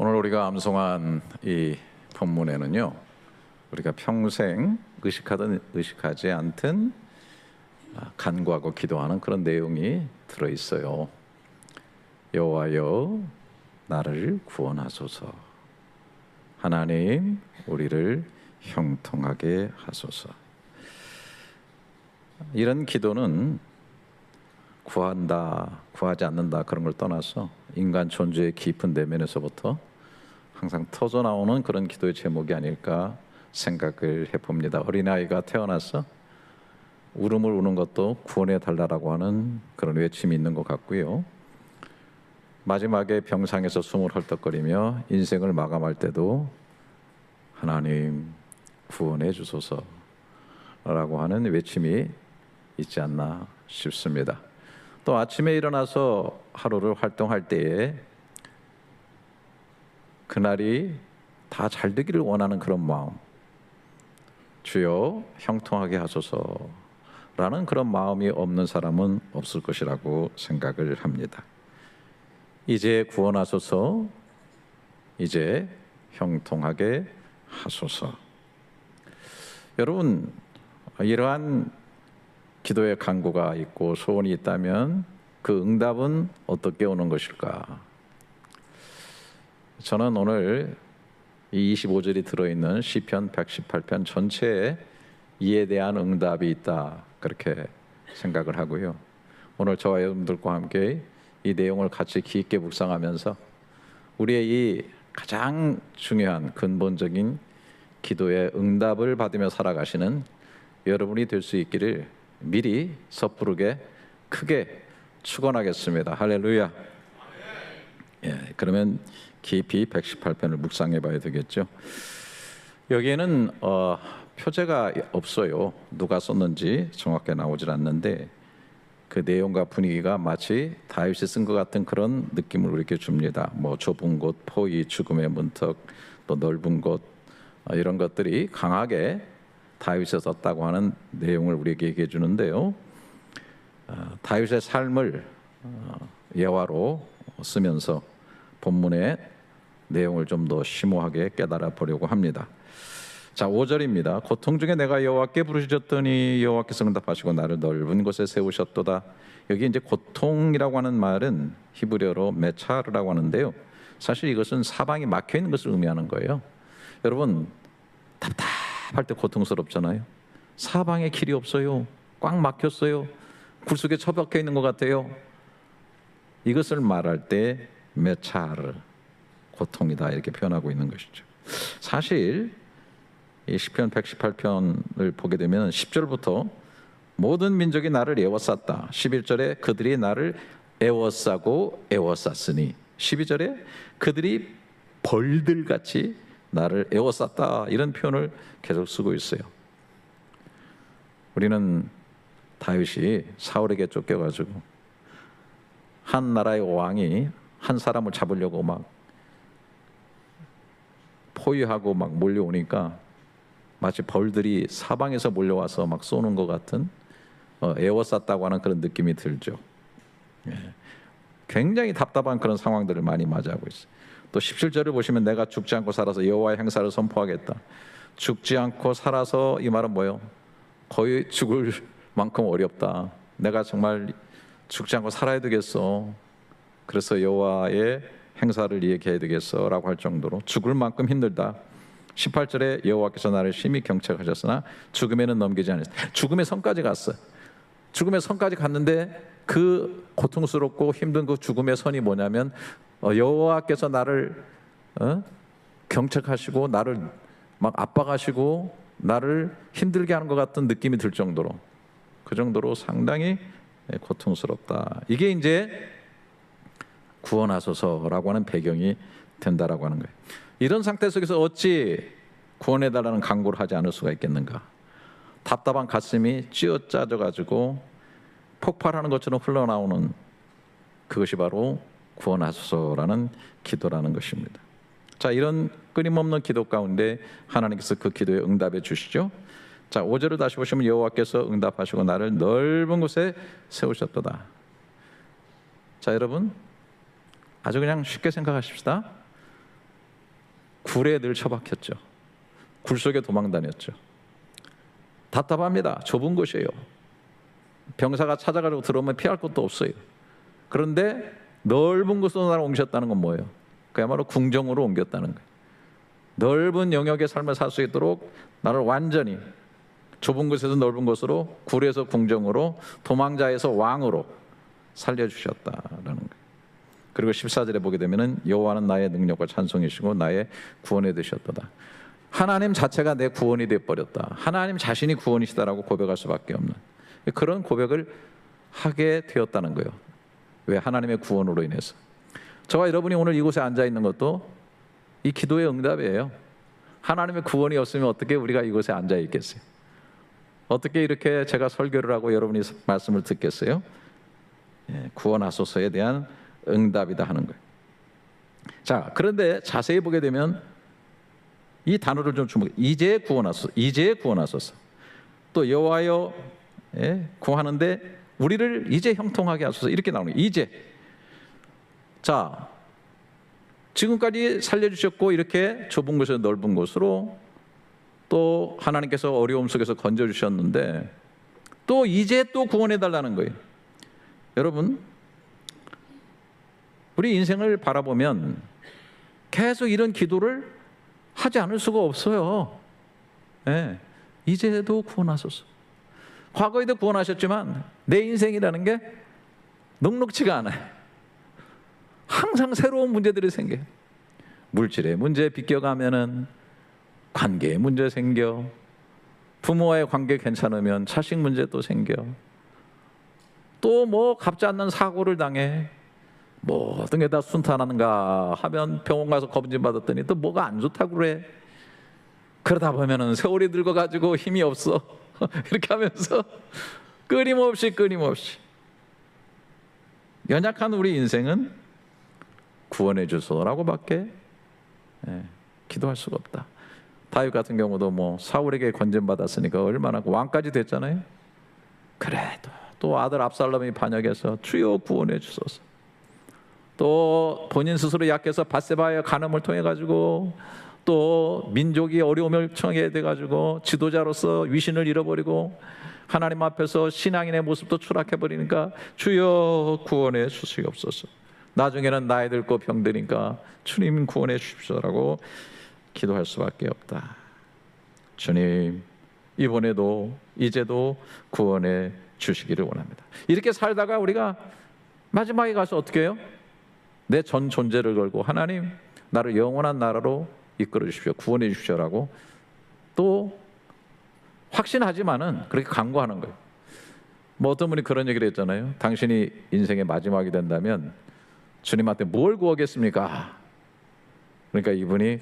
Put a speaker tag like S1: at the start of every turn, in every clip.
S1: 오늘 우리가 암송한 이 본문에는요, 우리가 평생 의식하든 의식하지 않든 간구하고 기도하는 그런 내용이 들어있어요. 여호와여 나를 구원하소서. 하나님 우리를 형통하게 하소서. 이런 기도는 구한다, 구하지 않는다 그런 걸 떠나서 인간 존재의 깊은 내면에서부터 항상 터져 나오는 그런 기도의 제목이 아닐까 생각을 해봅니다. 어린아이가 태어나서 울음을 우는 것도 구원해 달라고 하는 그런 외침이 있는 것 같고요. 마지막에 병상에서 숨을 헐떡거리며 인생을 마감할 때도 하나님 구원해 주소서 라고 하는 외침이 있지 않나 싶습니다. 또 아침에 일어나서 하루를 활동할 때에 그날이 다 잘 되기를 원하는 그런 마음, 주여 형통하게 하소서라는 그런 마음이 없는 사람은 없을 것이라고 생각을 합니다. 이제 구원하소서, 이제 형통하게 하소서. 여러분, 이러한 기도의 간구가 있고 소원이 있다면 그 응답은 어떻게 오는 것일까? 저는 오늘 이 25절이 들어있는 시편 118편 전체에 이에 대한 응답이 있다 그렇게 생각을 하고요. 오늘 저와 여러분들과 함께 이 내용을 같이 깊게 묵상하면서 우리의 이 가장 중요한 근본적인 기도의 응답을 받으며 살아가시는 여러분이 될 수 있기를 미리 섣부르게 크게 축원하겠습니다. 할렐루야. 그러면 깊이 118편을 묵상해 봐야 되겠죠. 여기에는 표제가 없어요. 누가 썼는지 정확하게 나오질 않는데 그 내용과 분위기가 마치 다윗이 쓴 것 같은 그런 느낌을 우리에게 줍니다. 뭐 좁은 곳, 포위, 죽음의 문턱, 또 넓은 곳, 이런 것들이 강하게 다윗이 썼다고 하는 내용을 우리에게 얘기해 주는데요. 다윗의 삶을 예화로 쓰면서 본문의 내용을 좀 더 심오하게 깨달아 보려고 합니다. 자, 5절입니다. 고통 중에 내가 여호와께 부르짖었더니 여호와께서 응답하시고 나를 넓은 곳에 세우셨도다. 여기 이제 고통이라고 하는 말은 히브리어로 메차르라고 하는데요. 사실 이것은 사방이 막혀 있는 것을 의미하는 거예요. 여러분, 답답할 때 고통스럽잖아요. 사방에 길이 없어요. 꽉 막혔어요. 굴 속에 처박혀 있는 것 같아요. 이것을 말할 때 메차르, 고통이다 이렇게 표현하고 있는 것이죠. 사실 이 시편 118편을 보게 되면 10절부터 모든 민족이 나를 애워쌌다. 11절에 그들이 나를 애워싸고 애워쌌으니 12절에 그들이 벌들같이 나를 애워쌌다 이런 표현을 계속 쓰고 있어요. 우리는 다윗이 사울에게 쫓겨가지고 한 나라의 왕이 한 사람을 잡으려고 막 포위하고 막 몰려오니까 마치 벌들이 사방에서 몰려와서 막 쏘는 것 같은 애워쌌다고 하는 그런 느낌이 들죠. 굉장히 답답한 그런 상황들을 많이 맞이하고 있어요. 또 17절을 보시면 내가 죽지 않고 살아서 여호와의 행사를 선포하겠다. 죽지 않고 살아서 이 말은 뭐예요? 거의 죽을 만큼 어렵다. 내가 정말 죽지 않고 살아야 되겠어. 그래서 여호와의 행사를 얘기해야 되겠어 라고 할 정도로 죽을 만큼 힘들다. 18절에 여호와께서 나를 심히 경책하셨으나 죽음에는 넘기지 않았어요. 죽음의 선까지 갔어요. 죽음의 선까지 갔는데 그 고통스럽고 힘든 그 죽음의 선이 뭐냐면 여호와께서 나를 경책하시고 나를 막 압박하시고 나를 힘들게 하는 것 같은 느낌이 들 정도로, 그 정도로 상당히 고통스럽다. 이게 이제 구원하소서라고 하는 배경이 된다라고 하는 거예요. 이런 상태 속에서 어찌 구원해달라는 간구를 하지 않을 수가 있겠는가? 답답한 가슴이 쥐어짜져가지고 폭발하는 것처럼 흘러나오는 그것이 바로 구원하소서라는 기도라는 것입니다. 자, 이런 끊임없는 기도 가운데 하나님께서 그 기도에 응답해 주시죠. 자, 5절을 다시 보시면 여호와께서 응답하시고 나를 넓은 곳에 세우셨도다. 자, 여러분, 아주 그냥 쉽게 생각하십시다. 굴에 늘 처박혔죠. 굴 속에 도망 다녔죠. 답답합니다. 좁은 곳이에요. 병사가 찾아가지고 들어오면 피할 곳도 없어요. 그런데 넓은 곳으로 나를 옮기셨다는 건 뭐예요? 그야말로 궁정으로 옮겼다는 거예요. 넓은 영역의 삶을 살 수 있도록 나를 완전히 좁은 곳에서 넓은 곳으로, 굴에서 궁정으로, 도망자에서 왕으로 살려주셨다라는 거예요. 그리고 14절에 보게 되면은 여호와는 나의 능력과 찬송이시고 나의 구원이 되셨도다. 하나님 자체가 내 구원이 되어버렸다. 하나님 자신이 구원이시다라고 고백할 수밖에 없는 그런 고백을 하게 되었다는 거예요. 왜? 하나님의 구원으로 인해서. 저와 여러분이 오늘 이곳에 앉아 있는 것도 이 기도의 응답이에요. 하나님의 구원이 없으면 어떻게 우리가 이곳에 앉아 있겠어요? 어떻게 이렇게 제가 설교를 하고 여러분이 말씀을 듣겠어요? 구원하소서에 대한 응답이다 하는 거예요. 자, 그런데 자세히 보게 되면 이 단어를 좀 주목해. 이제 구원하소서. 이제 구원하소서. 또 여호와여 구하는데 우리를 이제 형통하게 하소서. 이렇게 나오는 거예요. 이제. 자, 지금까지 살려주셨고 이렇게 좁은 곳에서 넓은 곳으로 또 하나님께서 어려움 속에서 건져주셨는데 또 이제 또 구원해달라는 거예요. 여러분, 우리 인생을 바라보면 계속 이런 기도를 하지 않을 수가 없어요. 이제도 구원하소서. 과거에도 구원하셨지만 내 인생이라는 게 녹록지가 않아요. 항상 새로운 문제들이 생겨요. 물질의 문제 비껴가면은 관계의 문제 생겨. 부모와의 관계 괜찮으면 자식 문제 또 생겨. 또 뭐 갚지 않는 사고를 당해. 모든 게 다 순탄한가 하면 병원 가서 검진 받았더니 또 뭐가 안 좋다고 그래. 그러다 보면은 세월이 늙어가지고 힘이 없어. 이렇게 하면서 끊임없이 연약한 우리 인생은 구원해 주소서라고밖에 기도할 수가 없다. 다윗 같은 경우도 뭐 사울에게 건진받았으니까 얼마나 왕까지 됐잖아요. 그래도 또 아들 압살롬이 반역해서 주여 구원해 주소서. 또 본인 스스로 약해서 밧세바의 간음을 통해 가지고 또 민족이 어려움을 처하게 돼 가지고 지도자로서 위신을 잃어버리고 하나님 앞에서 신앙인의 모습도 추락해 버리니까 주여 구원해 주시옵소서. 나중에는 나이 들고 병드니까 주님 구원해 주십시오라고 기도할 수밖에 없다. 주님, 이번에도 이제도 구원해 주시기를 원합니다. 이렇게 살다가 우리가 마지막에 가서 어떻게 해요? 내 전 존재를 걸고 하나님, 나를 영원한 나라로 이끌어 주십시오, 구원해 주십시오라고 또 확신하지만은 그렇게 간구하는 거예요. 뭐 어떤 분이 그런 얘기를 했잖아요. 당신이 인생의 마지막이 된다면 주님한테 뭘 구하겠습니까? 그러니까 이분이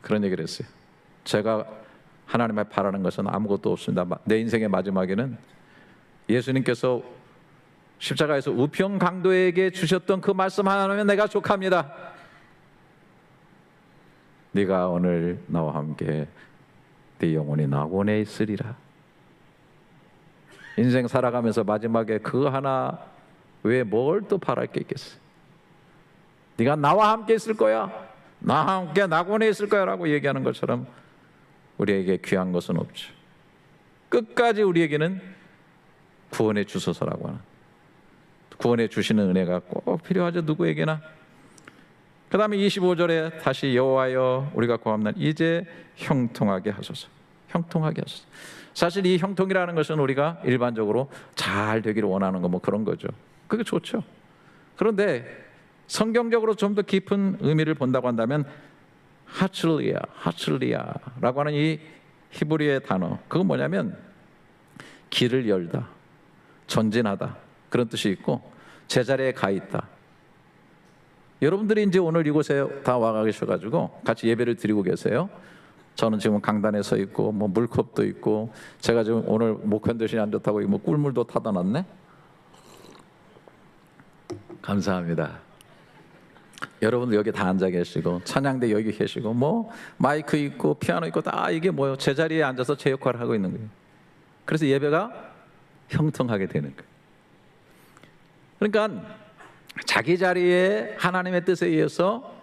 S1: 그런 얘기를 했어요. 제가 하나님께 바라는 것은 아무것도 없습니다. 내 인생의 마지막에는 예수님께서 십자가에서 우평 강도에게 주셨던 그 말씀 하나면 내가 족합니다. 네가 오늘 나와 함께 네 영혼이 낙원에 있으리라. 인생 살아가면서 마지막에 그거 하나 외에 뭘 또 바랄 게 있겠어요? 네가 나와 함께 있을 거야, 나와 함께 낙원에 있을 거야 라고 얘기하는 것처럼 우리에게 귀한 것은 없죠. 끝까지 우리에게는 구원해 주소서라고 하는, 구원해 주시는 은혜가 꼭 필요하죠, 누구에게나. 그 다음에 25절에 다시 여호와여 우리가 구함난 이제 형통하게 하소서. 형통하게 하소서. 사실 이 형통이라는 것은 우리가 일반적으로 잘 되기를 원하는 거 뭐 그런 거죠. 그게 좋죠. 그런데 성경적으로 좀 더 깊은 의미를 본다고 한다면 하출리아라고 하는 이 히브리의 단어, 그건 뭐냐면 길을 열다, 전진하다 그런 뜻이 있고 제자리에 가 있다. 여러분들이 이제 오늘 이곳에 다 와 계셔가지고 같이 예배를 드리고 계세요. 저는 지금 강단에 서 있고 뭐 물컵도 있고, 제가 지금 오늘 목 컨디션이 안 좋다고 뭐 꿀물도 타다 놨네. 감사합니다. 여러분들 여기 다 앉아 계시고 찬양대 여기 계시고 뭐 마이크 있고 피아노 있고 다 이게 뭐예요? 제자리에 앉아서 제 역할을 하고 있는 거예요. 그래서 예배가 형통하게 되는 거예요. 그러니까 자기 자리에 하나님의 뜻에 의해서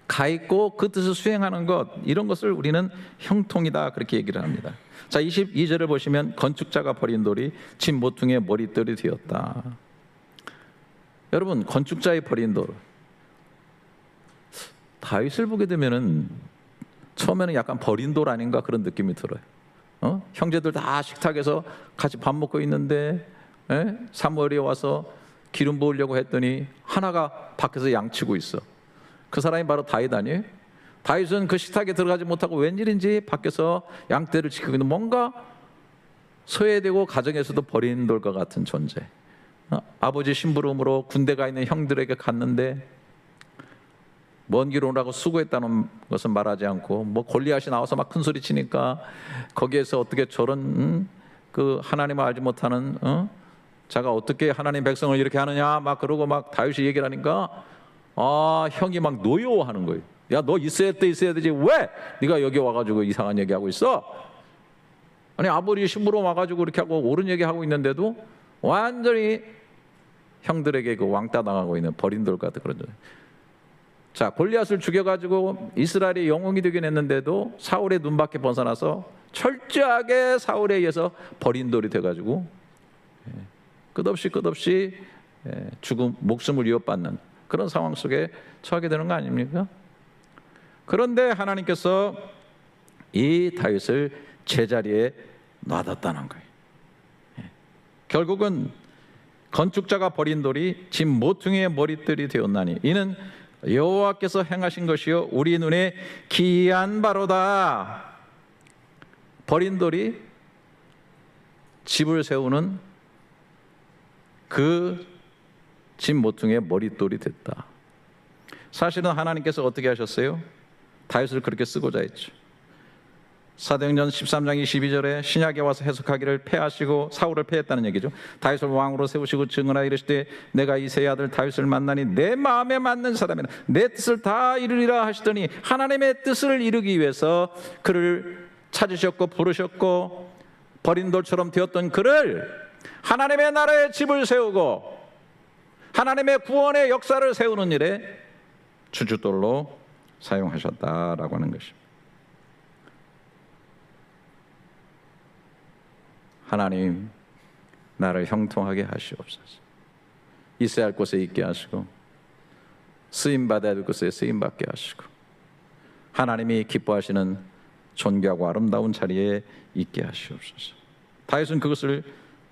S1: 가 있고 그 뜻을 수행하는 것, 이런 것을 우리는 형통이다 그렇게 얘기를 합니다. 자, 22절을 보시면 건축자가 버린 돌이 집 모퉁이의 머릿돌이 되었다. 여러분, 건축자의 버린 돌, 다윗을 보게 되면은 처음에는 약간 버린 돌 아닌가 그런 느낌이 들어요. 형제들 다 식탁에서 같이 밥 먹고 있는데 사무엘이 와서 기름 부으려고 했더니 하나가 밖에서 양치고 있어. 그 사람이 바로 다윗 아니에요? 다윗은 그 식탁에 들어가지 못하고 웬일인지 밖에서 양떼를 지키고 있는, 뭔가 소외되고 가정에서도 버린 돌과 같은 존재. 아버지 심부름으로 군대 가 있는 형들에게 갔는데 먼 길 오라고 수고했다는 것은 말하지 않고, 뭐 골리앗이 나와서 막 큰 소리 치니까 거기에서 어떻게 저런 그 하나님을 알지 못하는 자가 어떻게 하나님 백성을 이렇게 하느냐 막 그러고 막 다윗이 얘기를 하니까 형이 막 노여워하는 거예요. 야, 너 있어야 되지, 왜 네가 여기 와가지고 이상한 얘기하고 있어? 아니, 아버지 심부름 와가지고 이렇게 하고 옳은 얘기하고 있는데도 완전히 형들에게 그 왕따 당하고 있는 버린 돌 같은 그런 존재. 자, 골리앗을 죽여가지고 이스라엘의 영웅이 되긴 했는데도 사울의 눈밖에 벗어나서 철저하게 사울에 의해서 버린 돌이 돼가지고 끝없이 죽음, 목숨을 위협받는 그런 상황 속에 처하게 되는 거 아닙니까? 그런데 하나님께서 이 다윗을 제자리에 놔뒀다는 거예요. 결국은 건축자가 버린 돌이 집 모퉁이의 머릿돌이 되었나니 이는 여호와께서 행하신 것이요 우리 눈에 기이한 바로다. 버린 돌이 집을 세우는 그 집 모퉁이의 머릿돌이 됐다. 사실은 하나님께서 어떻게 하셨어요? 다윗을 그렇게 쓰고자 했죠. 사도행전 13장 22절에 신약에 와서 해석하기를 패하시고 사울을 패했다는 얘기죠. 다윗을 왕으로 세우시고 증언하여 이르시되 내가 이새의 아들 다윗을 만나니 내 마음에 맞는 사람이라 내 뜻을 다 이루리라 하시더니 하나님의 뜻을 이루기 위해서 그를 찾으셨고 부르셨고 버린 돌처럼 되었던 그를 하나님의 나라의 집을 세우고 하나님의 구원의 역사를 세우는 일에 주춧돌로 사용하셨다라고 하는 것입니다. 하나님, 나를 형통하게 하시옵소서. 있어야 할 곳에 있게 하시고 쓰임받아야 할 곳에 쓰임받게 하시고 하나님이 기뻐하시는 존귀하고 아름다운 자리에 있게 하시옵소서. 다윗은 그것을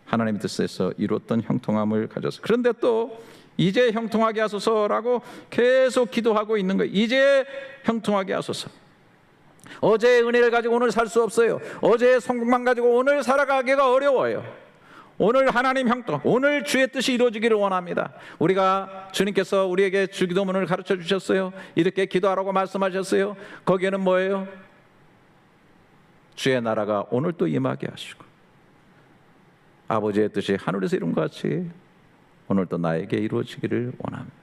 S1: 하나님의 뜻에서 이루었던 형통함을 가졌어요. 그런데 또 이제 형통하게 하소서라고 계속 기도하고 있는 거예요. 이제 형통하게 하소서. 어제의 은혜를 가지고 오늘 살 수 없어요. 어제의 성공만 가지고 오늘 살아가기가 어려워요. 오늘 하나님 형통, 오늘 주의 뜻이 이루어지기를 원합니다. 우리가 주님께서 우리에게 주기도문을 가르쳐 주셨어요. 이렇게 기도하라고 말씀하셨어요. 거기에는 뭐예요? 주의 나라가 오늘 또 임하게 하시고 아버지의 뜻이 하늘에서 이룬 것 같이 오늘도 나에게 이루어지기를 원합니다.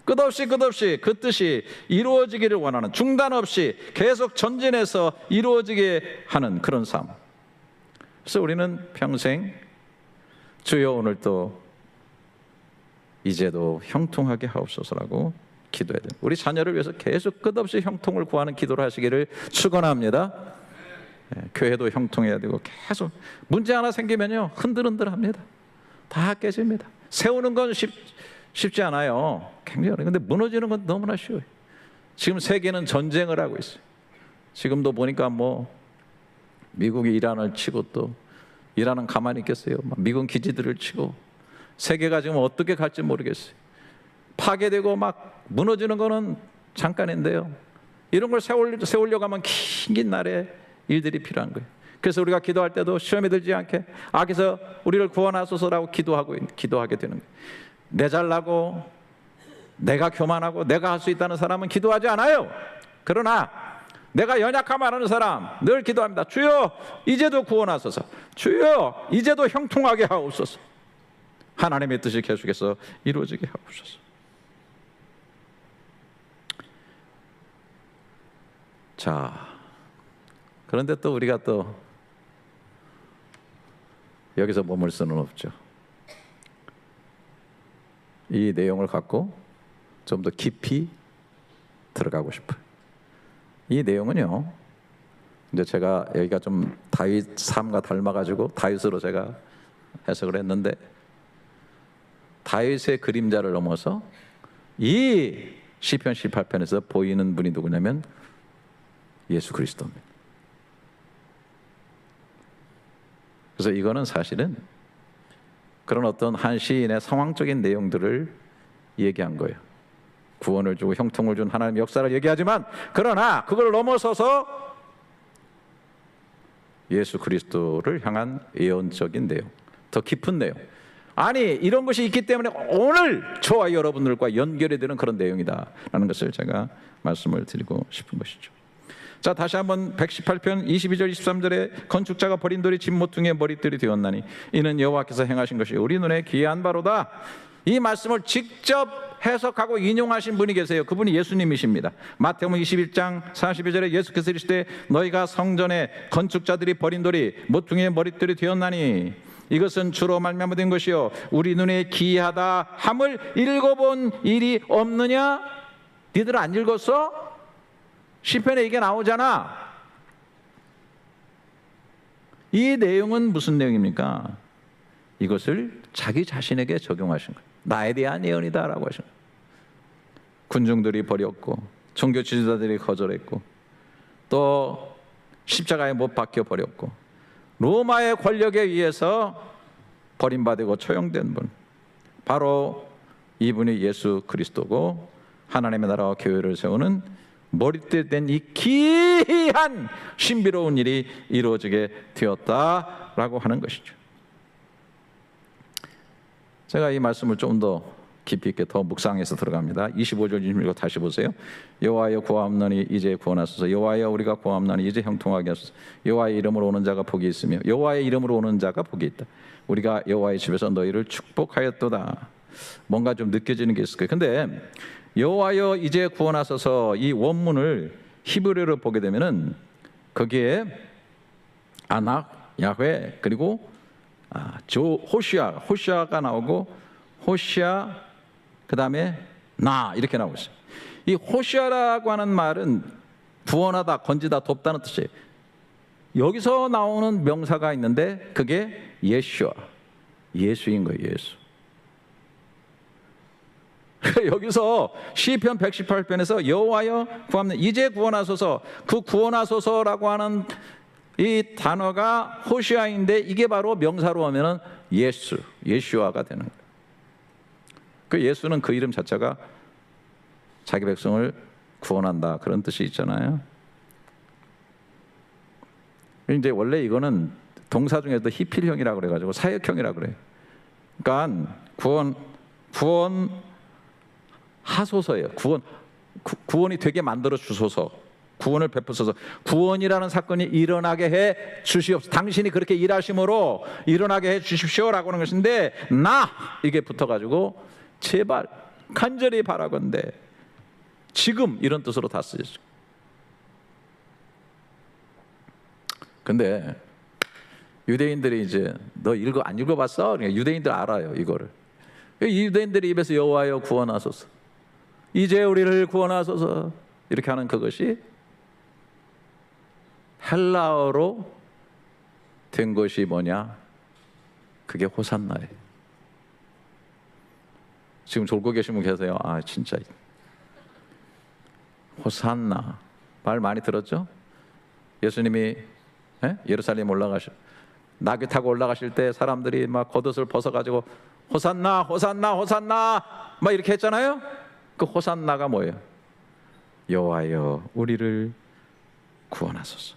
S1: 끝없이 그 뜻이 이루어지기를 원하는, 중단 없이 계속 전진해서 이루어지게 하는 그런 삶. 그래서 우리는 평생 주여 오늘도 이제도 형통하게 하옵소서라고 기도해야 됩니다. 우리 자녀를 위해서 계속 끝없이 형통을 구하는 기도를 하시기를 축원합니다. 교회도 형통해야 되고 계속 문제 하나 생기면요 흔들흔들합니다. 다 깨집니다. 세우는 건 쉽지 않아요. 굉장히 어려워요. 근데 무너지는 건 너무나 쉬워요. 지금 세계는 전쟁을 하고 있어요. 지금도 보니까 뭐 미국이 이란을 치고 또 이란은 가만히 있겠어요. 미군 기지들을 치고 세계가 지금 어떻게 갈지 모르겠어요. 파괴되고 막 무너지는 거는 잠깐인데요. 이런 걸 세우려고 하면 긴 날에 일들이 필요한 거예요. 그래서 우리가 기도할 때도 시험에 들지 않게 악에서 우리를 구원하소서라고 기도하게 되는 거예요. 내 잘나고 내가 교만하고 내가 할 수 있다는 사람은 기도하지 않아요. 그러나 내가 연약함을 아는 사람 늘 기도합니다. 주여 이제도 구원하소서. 주여 이제도 형통하게 하옵소서. 하나님의 뜻이 계속해서 이루어지게 하옵소서. 자, 그런데 또 우리가 또 여기서 머물 수는 없죠. 이 내용을 갖고 좀 더 깊이 들어가고 싶어요. 이 내용은요, 이제 제가 여기가 좀 다윗 삶과 닮아가지고 다윗으로 제가 해석을 했는데, 다윗의 그림자를 넘어서 이 시편 18편에서 보이는 분이 누구냐면 예수 그리스도입니다. 그래서 이거는 사실은 그런 어떤 한 시인의 상황적인 내용들을 얘기한 거예요. 구원을 주고 형통을 준 하나님의 역사를 얘기하지만, 그러나 그걸 넘어서서 예수 그리스도를 향한 예언적인 내용, 더 깊은 내용, 아니 이런 것이 있기 때문에 오늘 저와 여러분들과 연결이 되는 그런 내용이다라는 것을 제가 말씀을 드리고 싶은 것이죠. 자, 다시 한번 118편 22절 23절에 건축자가 버린 돌이 집 모퉁이의 머릿돌이 되었나니 이는 여호와께서 행하신 것이 우리 눈에 기이한 바로다. 이 말씀을 직접 해석하고 인용하신 분이 계세요. 그분이 예수님이십니다. 마태복음 21장 42절에 예수께서 이르시되 너희가 성전에 건축자들이 버린 돌이 모퉁이의 머릿돌이 되었나니 이것은 주로 말미암아 된 것이요 우리 눈에 기이하다 함을 읽어본 일이 없느냐? 니들 안 읽었어? 시편에 이게 나오잖아. 이 내용은 무슨 내용입니까? 이것을 자기 자신에게 적용하신 거예요. 나에 대한 예언이다라고 하신 거예요. 군중들이 버렸고 종교 지도자들이 거절했고 또 십자가에 못 박혀 버렸고 로마의 권력에 의해서 버림받고 처형된 분, 바로 이분이 예수 그리스도고 하나님의 나라와 교회를 세우는 머릿대 된 이 기이한 신비로운 일이 이루어지게 되었다라고 하는 것이죠. 제가 이 말씀을 좀 더 깊이 있게 더 묵상해서 들어갑니다. 25절 26절 다시 보세요. 여호와여 구하옵나니 이제 구원하소서. 여호와여 우리가 구하옵나니 이제 형통하게 하소서. 여호와의 이름으로 오는 자가 복이 있으며 여호와의 이름으로 오는 자가 복이 있다. 우리가 여호와의 집에서 너희를 축복하였도다. 뭔가 좀 느껴지는 게 있을 거예요. 근데 여호와여 이제 구원하소서 이 원문을 히브리어로 보게 되면은 거기에 아낙, 야훼 그리고 호시아가 나오고 호시아 그 다음에 나 이렇게 나오고 있어요. 이 호시아라고 하는 말은 구원하다, 건지다, 돕다는 뜻이에요. 여기서 나오는 명사가 있는데 그게 예수와 예수인 거예요. 예수. 여기서 시편 118편에서 여호와여 구하옵나니 이제 구원하소서, 그 구원하소서라고 하는 이 단어가 호시아인데 이게 바로 명사로 하면은 예수아가 되는 거예요. 그 예수는 그 이름 자체가 자기 백성을 구원한다 그런 뜻이 있잖아요. 이제 원래 이거는 동사 중에도 히필형이라고 그래가지고 사역형이라고 그래요. 그러니까 구원 하소서예요. 구원이 되게 만들어 주소서. 구원을 베푸소서. 구원이라는 사건이 일어나게 해 주시옵소서. 당신이 그렇게 일하심으로 일어나게 해 주십시오라고 하는 것인데 이게 붙어가지고 제발 간절히 바라건대 지금 이런 뜻으로 다 쓰였죠. 근데 유대인들이 이제 너 안 읽어봤어? 그러니까 유대인들 알아요 이거를. 유대인들이 입에서 여호와여 구원하소서, 이제 우리를 구원하소서 이렇게 하는 그것이 헬라어로 된 것이 뭐냐? 그게 호산나예요. 지금 졸고 계신 분 계세요. 진짜 호산나 말 많이 들었죠? 예수님이 예루살렘 나귀 타고 올라가실 때 사람들이 막 겉옷을 벗어가지고 호산나 호산나 호산나 막 이렇게 했잖아요. 그 호산나가 뭐예요? 여호와여 우리를 구원하소서,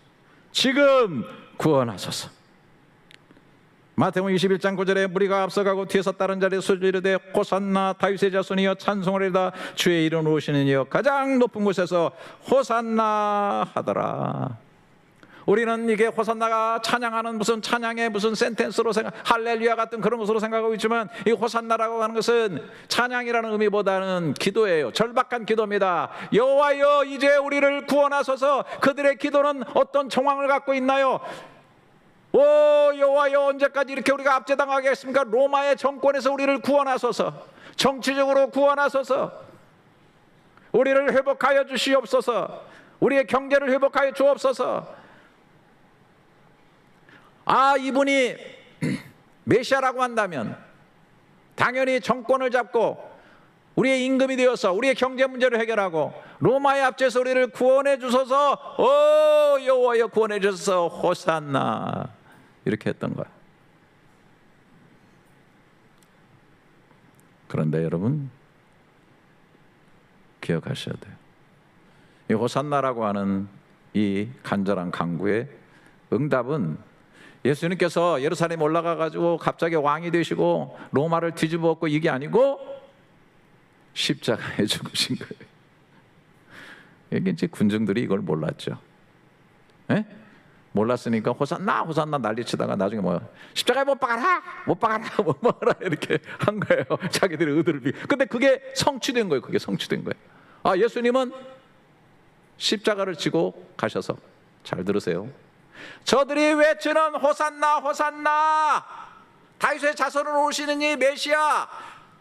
S1: 지금 구원하소서. 마태복음 21장 9절에 무리가 앞서가고 뒤에서 다른 자리에 소리 이르되 호산나 다윗의 자손이여 찬송하리이다. 주의 이름으로 오시는 이여 가장 높은 곳에서 호산나 하더라. 우리는 이게 호산나가 찬양하는 무슨 찬양의 무슨 센텐스로 할렐루야 같은 그런 것으로 생각하고 있지만 이 호산나라고 하는 것은 찬양이라는 의미보다는 기도예요. 절박한 기도입니다. 여호와여 이제 우리를 구원하소서. 그들의 기도는 어떤 정황을 갖고 있나요? 여호와여 언제까지 이렇게 우리가 압제당하겠습니까? 로마의 정권에서 우리를 구원하소서. 정치적으로 구원하소서. 우리를 회복하여 주시옵소서. 우리의 경제를 회복하여 주옵소서. 이분이 메시아라고 한다면 당연히 정권을 잡고 우리의 임금이 되어서 우리의 경제 문제를 해결하고 로마의 압제에서 우리를 구원해 주소서. 여호와여 구원해 주소서. 호산나. 이렇게 했던 거야. 그런데 여러분 기억하셔야 돼요. 이 호산나라고 하는 이 간절한 간구의 응답은 예수님께서 예루살렘에 올라가 가지고 갑자기 왕이 되시고 로마를 뒤집어 엎고 이게 아니고 십자가에 죽으신 거예요. 이게 이제 군중들이 이걸 몰랐죠. 에? 몰랐으니까 호산나 호산나 난리치다가 나중에 십자가에 못 박아라 못 박아라 못 박아라 이렇게 한 거예요. 자기들의 의도를 비. 근데 그게 성취된 거예요. 그게 성취된 거예요. 예수님은 십자가를 지고 가셔서, 잘 들으세요, 저들이 외치는 호산나 호산나 다윗의 자손으로 오시는 이 메시아,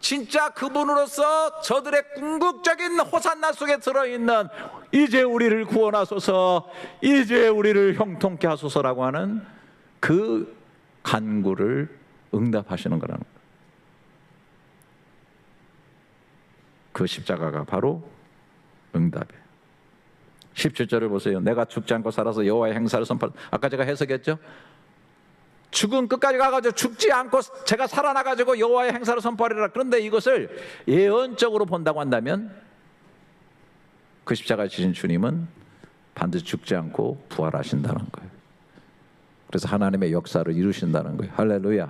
S1: 진짜 그분으로서 저들의 궁극적인 호산나 속에 들어있는 이제 우리를 구원하소서, 이제 우리를 형통케 하소서라고 하는 그 간구를 응답하시는 거라는 거예요. 그 십자가가 바로 응답이에요. 17절을 보세요. 내가 죽지 않고 살아서 여호와의 행사를 선포. 아까 제가 해석했죠. 죽은 끝까지 가가지고 죽지 않고 제가 살아나가지고 여호와의 행사를 선포하리라. 그런데 이것을 예언적으로 본다고 한다면 그 십자가에 지신 주님은 반드시 죽지 않고 부활하신다는 거예요. 그래서 하나님의 역사를 이루신다는 거예요. 할렐루야.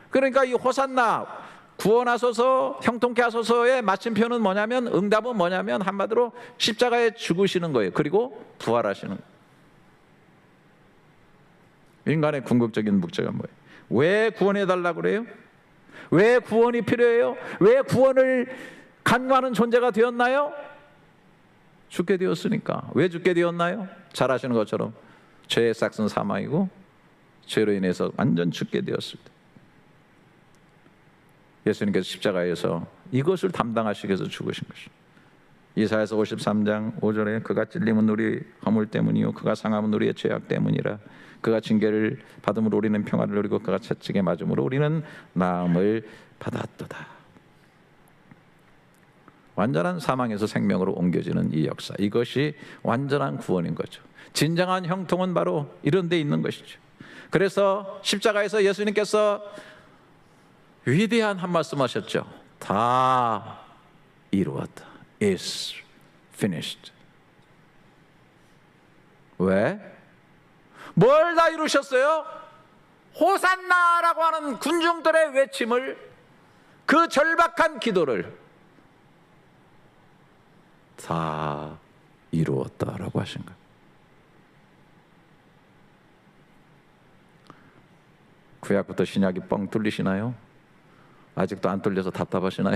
S1: 그러니까 이 호산나 구원하소서 형통케 하소서의 마침표는 뭐냐면, 응답은 뭐냐면 한마디로 십자가에 죽으시는 거예요. 그리고 부활하시는 거예요. 인간의 궁극적인 목적은 뭐예요? 왜 구원해달라고 그래요? 왜 구원이 필요해요? 왜 구원을 간구하는 존재가 되었나요? 죽게 되었으니까. 왜 죽게 되었나요? 잘 아시는 것처럼 죄의 싹은 사망이고 죄로 인해서 완전 죽게 되었을 때 예수님께서 십자가에서 이것을 담당하시기 위해서 죽으신 것입니다. 이사야서 53장 5절에 그가 찔림은 우리 허물 때문이요 그가 상함은 우리의 죄악 때문이라. 그가 징계를 받음으로 우리는 평화를 누리고 그가 채찍에 맞음으로 우리는 나음을 받았도다. 완전한 사망에서 생명으로 옮겨지는 이 역사, 이것이 완전한 구원인 거죠. 진정한 형통은 바로 이런 데 있는 것이죠. 그래서 십자가에서 예수님께서 위대한 한 말씀 하셨죠. 다 이루었다. It's finished. 왜? 뭘 다 이루셨어요? 호산나라고 하는 군중들의 외침을, 그 절박한 기도를 다 이루었다라고 하신 거예요. 구약부터 신약이 뻥 뚫리시나요? 아직도 안 뚫려서 답답하시나요?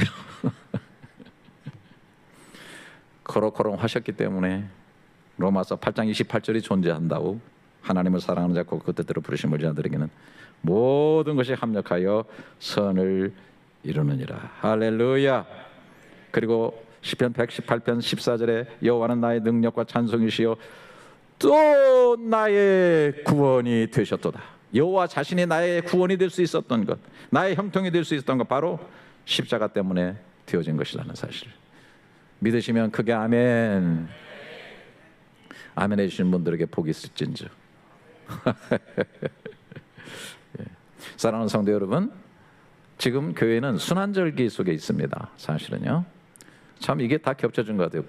S1: 코로코롱 하셨기 때문에 로마서 8장 28절이 존재한다고. 하나님을 사랑하는 자 곧 그 뜻대로 부르심을 자들에게는 모든 것이 합력하여 선을 이루느니라. 할렐루야. 그리고 시편 118편 14절에 여호와는 나의 능력과 찬송이시요 또 나의 구원이 되셨도다. 여호와 자신이 나의 구원이 될 수 있었던 것, 나의 형통이 될 수 있었던 것, 바로 십자가 때문에 되어진 것이라는 사실 믿으시면 크게 아멘. 아멘 해주시는 분들에게 복이 있을진저. 예. 사랑하는 성도 여러분, 지금 교회는 순환절기 속에 있습니다. 사실은요, 참 이게 다 겹쳐진 것 같아요.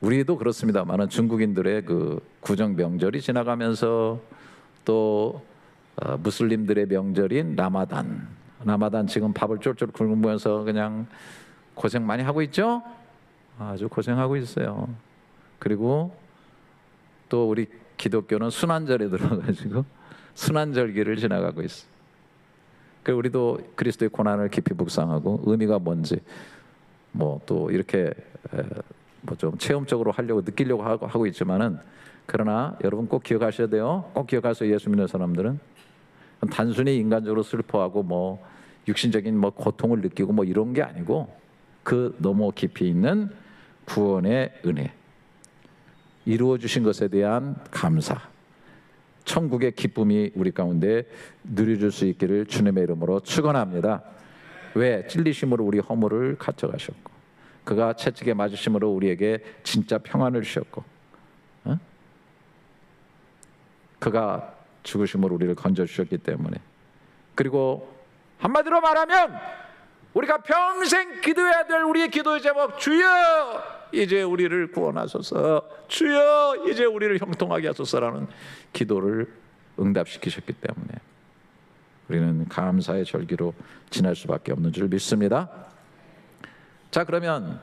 S1: 우리도 그렇습니다만은 중국인들의 그 구정 명절이 지나가면서 또 무슬림들의 명절인 라마단 지금 밥을 쫄쫄 굶으면서 그냥 고생 많이 하고 있죠. 아주 고생하고 있어요. 그리고 또 우리 기독교는 순환절에 들어가지고 순환절기를 지나가고 있어. 그 우리도 그리스도의 고난을 깊이 묵상하고 의미가 뭔지 뭐 또 이렇게 뭐 좀 체험적으로 하려고 느끼려고 하고 있지만은, 그러나 여러분 꼭 기억하셔야 돼요. 꼭 기억하세요. 예수 믿는 사람들은 단순히 인간적으로 슬퍼하고 뭐 육신적인 뭐 고통을 느끼고 뭐 이런 게 아니고 그 너무 깊이 있는 구원의 은혜, 이루어 주신 것에 대한 감사, 천국의 기쁨이 우리 가운데 누려줄 수 있기를 주님의 이름으로 축원합니다. 왜? 찔리심으로 우리 허물을 가져가셨고, 그가 채찍에 맞으심으로 우리에게 진짜 평안을 주셨고, 그가 죽으심으로 우리를 건져주셨기 때문에, 그리고 한마디로 말하면 우리가 평생 기도해야 될 우리의 기도의 제목, 주여 이제 우리를 구원하소서, 주여 이제 우리를 형통하게 하소서라는 기도를 응답시키셨기 때문에 우리는 감사의 절기로 지날 수밖에 없는 줄 믿습니다. 자, 그러면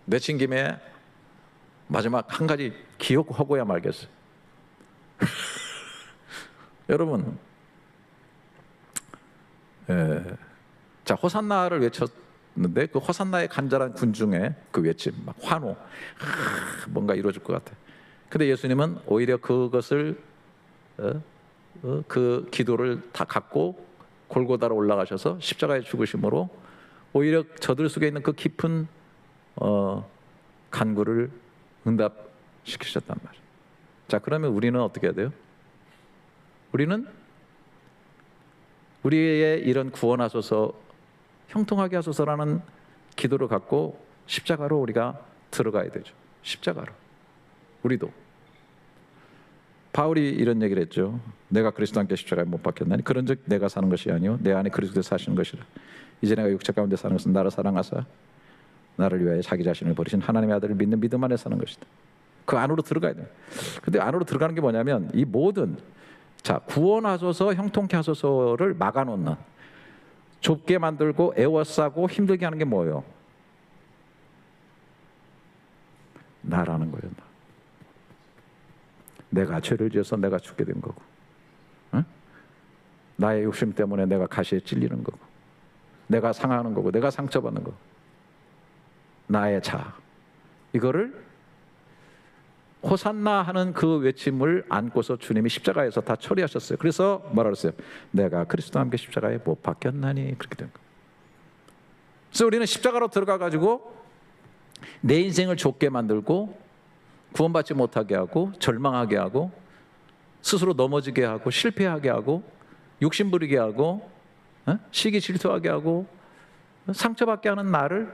S1: 내친 김에 마지막 한 가지 기억하고야 말겠어요. 여러분, 자, 호산나를 외쳤는데 그 호산나의 간절한 군중의 그 외침, 막 환호, 뭔가 이루어질 것 같아. 근데 예수님은 오히려 그것을 그 기도를 다 갖고 골고다로 올라가셔서 십자가에 죽으심으로 오히려 저들 속에 있는 그 깊은 간구를 응답시키셨단 말이에요. 자, 그러면 우리는 어떻게 해야 돼요? 우리는 우리의 이런 구원하소서, 형통하게 하소서라는 기도를 갖고 십자가로 우리가 들어가야 되죠. 십자가로. 우리도. 바울이 이런 얘기를 했죠. 내가 그리스도 함께 십자가에 못 박혔나니 그런즉 내가 사는 것이 아니요 내 안에 그리스도 사시는 것이라. 이제 내가 육체 가운데 사는 것은 나를 사랑하사 나를 위하여 자기 자신을 버리신 하나님의 아들을 믿는 믿음 안에 사는 것이다. 그 안으로 들어가야 돼요. 근데 안으로 들어가는 게 뭐냐면 이 모든, 자, 구원하소서 형통케 하소서를 막아놓는, 좁게 만들고 애워싸고 힘들게 하는 게 뭐예요? 나라는 거예요. 내가 죄를 지어서 내가 죽게 된 거고, 나의 욕심 때문에 내가 가시에 찔리는 거고, 내가 상하는 거고, 내가 상처받는 거고, 나의 자, 이거를 호산나 하는 그 외침을 안고서 주님이 십자가에서 다 처리하셨어요. 그래서 뭐라 그랬어요? 내가 그리스도와 함께 십자가에 못 박혔나니, 그렇게 된 거예요. 그래서 우리는 십자가로 들어가 가지고 내 인생을 좁게 만들고 구원받지 못하게 하고 절망하게 하고 스스로 넘어지게 하고 실패하게 하고 욕심 부리게 하고 시기 질투하게 하고 상처받게 하는 나를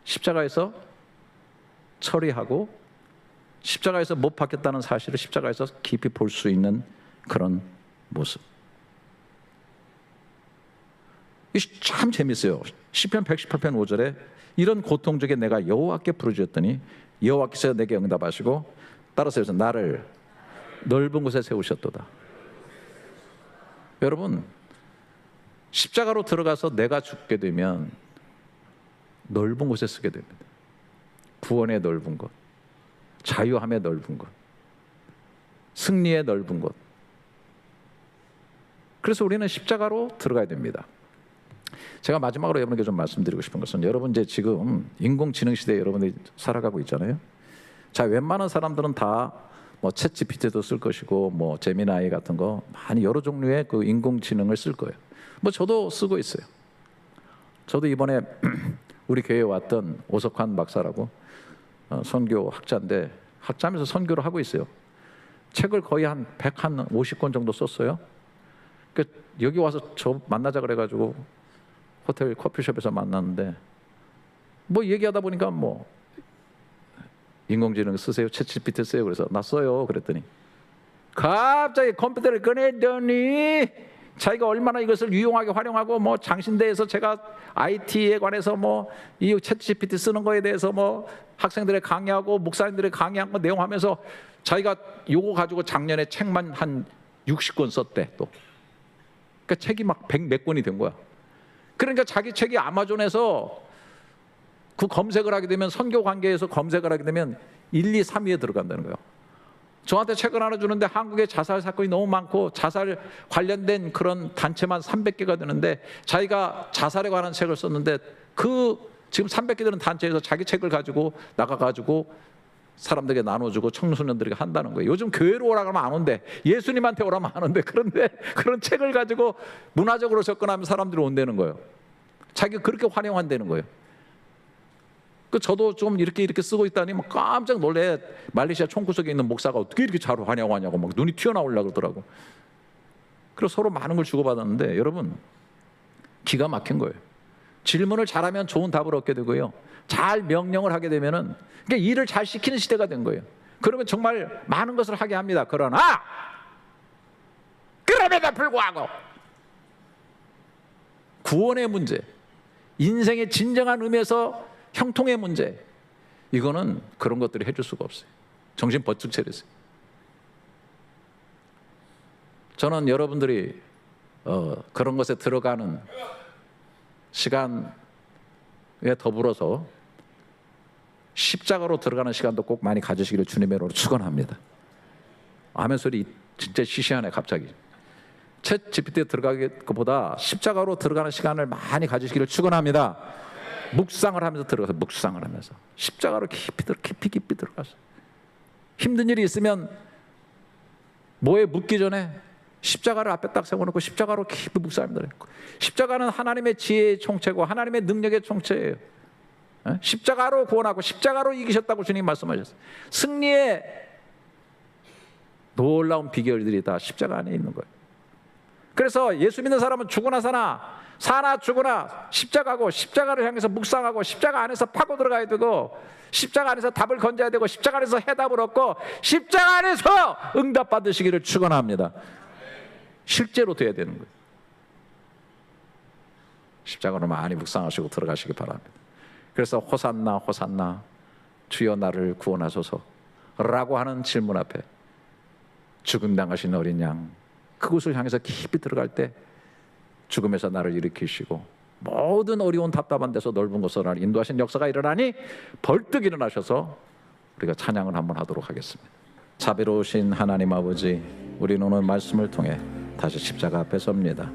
S1: 십자가에서 처리하고 십자가에서 못 박혔다는 사실을 십자가에서 깊이 볼 수 있는 그런 모습. 이게 참 재밌어요. 시편 118편 5절에 이런 고통 중에 내가 여호와께 부르짖었더니 여호와께서 내게 응답하시고 따라서 여기서 나를 넓은 곳에 세우셨도다. 여러분, 십자가로 들어가서 내가 죽게 되면 넓은 곳에 쓰게 됩니다. 구원의 넓은 곳, 자유함의 넓은 곳, 승리의 넓은 곳. 그래서 우리는 십자가로 들어가야 됩니다. 제가 마지막으로 여러분에게 좀 말씀드리고 싶은 것은, 여러분 이제 지금 인공지능 시대에 여러분들이 살아가고 있잖아요. 자, 웬만한 사람들은 다 뭐 챗GPT도 쓸 것이고 뭐 제미나이 같은 거 많이 여러 종류의 그 인공지능을 쓸 거예요. 뭐 저도 쓰고 있어요. 저도 이번에 우리 교회에 왔던 오석환 박사라고 선교 학자인데, 학자면서 선교를 하고 있어요. 책을 거의 한 150권 정도 썼어요. 그 여기 와서 저 만나자 그래가지고 호텔 커피숍에서 만났는데 뭐 얘기하다 보니까 뭐 인공지능 쓰세요? 챗GPT 쓰세요? 그래서 나 써요. 그랬더니 갑자기 컴퓨터를 꺼내더니 자기가 얼마나 이것을 유용하게 활용하고 뭐 장신대에서 제가 IT에 관해서 뭐 이 챗GPT 쓰는 거에 대해서 뭐 학생들의 강의하고 목사님들의 강의한 거 내용하면서 자기가 요거 가지고 작년에 책만 한 60권 썼대. 또 그러니까 책이 막 100 몇 권이 된 거야. 그러니까 자기 책이 아마존에서 그 검색을 하게 되면, 선교 관계에서 검색을 하게 되면 1, 2, 3위에 들어간다는 거예요. 저한테 책을 하나 주는데 한국에 자살 사건이 너무 많고 자살 관련된 그런 단체만 300개가 되는데 자기가 자살에 관한 책을 썼는데 그 지금 300개 되는 단체에서 자기 책을 가지고 나가가지고 사람들에게 나눠주고 청소년들에게 한다는 거예요. 요즘 교회로 오라 그러면 안 온대. 예수님한테 오라면 안 온대. 그런데 그런 책을 가지고 문화적으로 접근하면 사람들이 온다는 거예요. 자기가 그렇게 환영한다는 거예요. 저도 좀 이렇게 쓰고 있다니 막 깜짝 놀래. 말레이시아 총구석에 있는 목사가 어떻게 이렇게 잘 환영하냐고 막 눈이 튀어나오려고 그러더라고. 그래서 서로 많은 걸 주고받았는데 여러분, 기가 막힌 거예요. 질문을 잘하면 좋은 답을 얻게 되고요, 잘 명령을 하게 되면은, 그러니까 일을 잘 시키는 시대가 된 거예요. 그러면 정말 많은 것을 하게 합니다. 그러나 그럼에도 불구하고 구원의 문제, 인생의 진정한 의미에서 형통의 문제, 이거는 그런 것들이 해줄 수가 없어요. 정신 번쩍 차리세요. 저는 여러분들이 그런 것에 들어가는 시간에 더불어서 십자가로 들어가는 시간도 꼭 많이 가지시기를 주님의 이름으로 축원합니다. 아멘 소리 진짜 시시하네 갑자기. 챗 GPT에 들어가기보다 십자가로 들어가는 시간을 많이 가지시기를 축원합니다. 묵상을 하면서 들어가서 묵상을 하면서 십자가로 깊이 들어가서 힘든 일이 있으면 뭐에 묻기 전에 십자가를 앞에 딱 세워놓고 십자가로 깊이 묵상합니다. 십자가는 하나님의 지혜의 총체고 하나님의 능력의 총체예요. 십자가로 구원하고 십자가로 이기셨다고 주님 말씀하셨어요. 승리의 놀라운 비결들이 다 십자가 안에 있는 거예요. 그래서 예수 믿는 사람은 죽으나 사나 죽으나 십자가고, 십자가를 향해서 묵상하고 십자가 안에서 파고 들어가야 되고, 십자가 안에서 답을 건져야 되고, 십자가 안에서 해답을 얻고, 십자가 안에서 응답 받으시기를 축원합니다. 실제로 돼야 되는 거예요. 십자가로 많이 묵상하시고 들어가시기 바랍니다. 그래서 호산나 호산나 주여 나를 구원하소서 라고 하는 질문 앞에 죽음 당하신 어린 양, 그곳을 향해서 깊이 들어갈 때 죽음에서 나를 일으키시고 모든 어려운 답답한 데서 넓은 곳으로 나를 인도하신 역사가 일어나니 벌떡 일어나셔서 우리가 찬양을 한번 하도록 하겠습니다. 자비로우신 하나님 아버지, 우리는 오늘 말씀을 통해 다시 십자가 앞에 섭니다.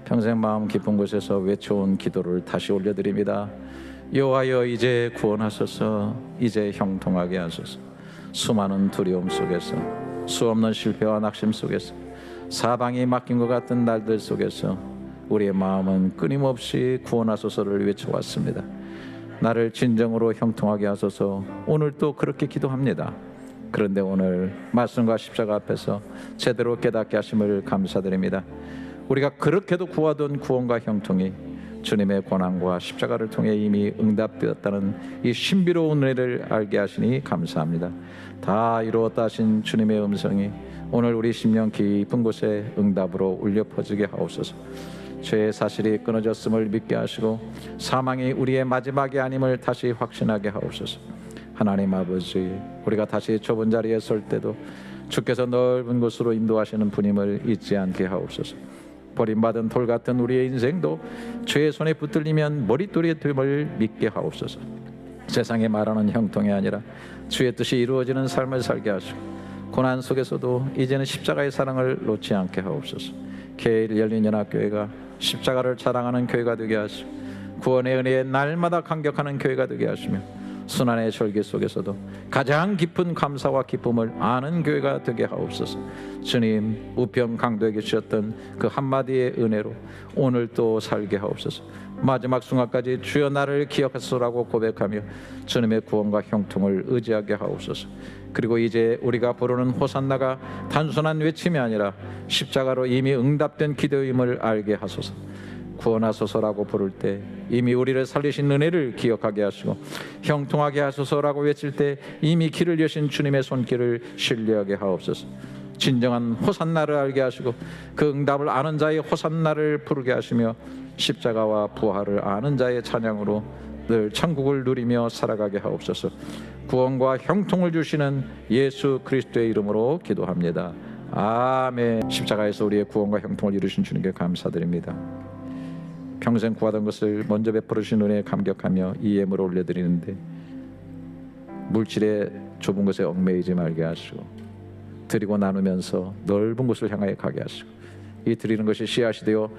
S1: 평생 마음 깊은 곳에서 외쳐온 기도를 다시 올려드립니다. 여호와여, 이제 구원하소서, 이제 형통하게 하소서. 수많은 두려움 속에서, 수없는 실패와 낙심 속에서, 사방이 막힌 것 같은 날들 속에서 우리의 마음은 끊임없이 구원하소서를 외쳐왔습니다. 나를 진정으로 형통하게 하소서. 오늘 또 그렇게 기도합니다. 그런데 오늘 말씀과 십자가 앞에서 제대로 깨닫게 하심을 감사드립니다. 우리가 그렇게도 구하던 구원과 형통이 주님의 고난과 십자가를 통해 이미 응답되었다는 이 신비로운 은혜를 알게 하시니 감사합니다. 다 이루었다 하신 주님의 음성이 오늘 우리 심령 깊은 곳에 응답으로 울려 퍼지게 하옵소서. 죄의 사실이 끊어졌음을 믿게 하시고 사망이 우리의 마지막이 아님을 다시 확신하게 하옵소서. 하나님 아버지, 우리가 다시 좁은 자리에 설 때도 주께서 넓은 곳으로 인도하시는 분임을 잊지 않게 하옵소서. 버림받은 돌 같은 우리의 인생도 죄의 손에 붙들리면 머릿돌이 됨을 믿게 하옵소서. 세상에 말하는 형통이 아니라 주의 뜻이 이루어지는 삶을 살게 하시고 고난 속에서도 이제는 십자가의 사랑을 놓지 않게 하옵소서. 개일 열린연합교회가 십자가를 자랑하는 교회가 되게 하시고 구원의 은혜에 날마다 감격하는 교회가 되게 하시며 순환의 절기 속에서도 가장 깊은 감사와 기쁨을 아는 교회가 되게 하옵소서. 주님, 우편 강도에게 주셨던 그 한마디의 은혜로 오늘 또 살게 하옵소서. 마지막 순간까지 주여 나를 기억하소서라고 고백하며 주님의 구원과 형통을 의지하게 하옵소서. 그리고 이제 우리가 부르는 호산나가 단순한 외침이 아니라 십자가로 이미 응답된 기도임을 알게 하소서. 구원하소서라고 부를 때 이미 우리를 살리신 은혜를 기억하게 하시고 형통하게 하소서라고 외칠 때 이미 길을 여신 주님의 손길을 신뢰하게 하옵소서. 진정한 호산나를 알게 하시고 그 응답을 아는 자의 호산나를 부르게 하시며 십자가와 부활을 아는 자의 찬양으로 늘 천국을 누리며 살아가게 하옵소서. 구원과 형통을 주시는 예수 그리스도의 이름으로 기도합니다. 아멘. 십자가에서 우리의 구원과 형통을 이루신 주님께 감사드립니다. 평생 구하던 것을 먼저 베풀어 주신 은혜에 감격하며 이 예물을 올려드리는데 물질의 좁은 것에 얽매이지 말게 하시고 드리고 나누면서 넓은 곳을 향하여 가게 하시고 이 드리는 것이 씨앗이 되어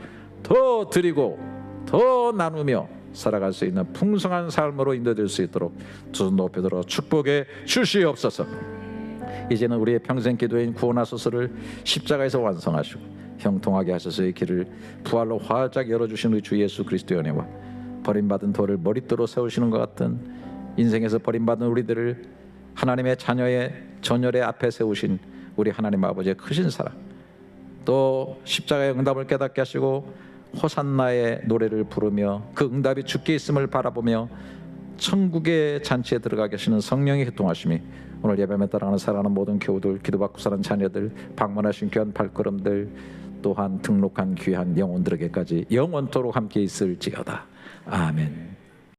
S1: 더 드리고 더 나누며 살아갈 수 있는 풍성한 삶으로 인도될 수 있도록 두 손 높여들어 축복해 주시옵소서. 이제는 우리의 평생 기도인 구원하소서를 십자가에서 완성하시고 형통하게 하소서의 길을 부활로 활짝 열어주신 우리 주 예수 그리스도의 은혜와 버림받은 돌을 머릿돌로 세우시는 것 같은 인생에서 버림받은 우리들을 하나님의 자녀의 전열의 앞에 세우신 우리 하나님 아버지의 크신 사랑, 또 십자가의 응답을 깨닫게 하시고 호산나의 노래를 부르며 그 응답이 주께 있음을 바라보며 천국의 잔치에 들어가게 하시는 성령의 교통하심이 오늘 예배에 따라가는 사랑하는 모든 교우들, 기도받고 사는 자녀들, 방문하신 귀한 발걸음들, 또한 등록한 귀한 영혼들에게까지 영원토록 함께 있을지어다. 아멘.